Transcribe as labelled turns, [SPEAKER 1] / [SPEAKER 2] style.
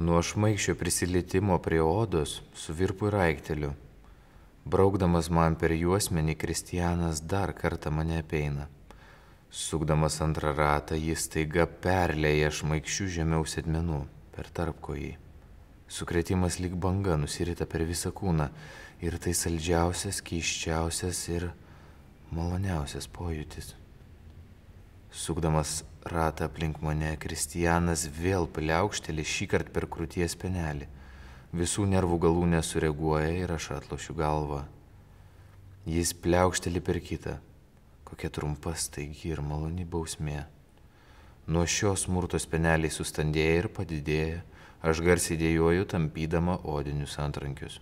[SPEAKER 1] Nuo šmaikščio prisilietimo prie odos suvirpu ir aikteliu. Braukdamas man per juosmenį, Kristianas dar kartą mane apeina. Sukdamas antrą ratą, jis staiga perlėja šmaikščių žemiau sėdmenų per tarpkojį. Sukrėtimas lyg banga nusirita per visą kūną ir tai saldžiausias, keisčiausias ir maloniausias pojūtis. Sukdamas ratą aplink mane, Kristianas vėl pliaukšteli šįkart per krūties spenelį. Visų nervų galų nesureaguoja ir aš atlošiu galvą. Jis pliaukšteli per kitą. Kokia trumpa, staigi ir maloni bausmė. Nuo šio smurto speneliai sustandėja ir padidėja. Aš garsiai dėjoju, tampydama odinius antrankius.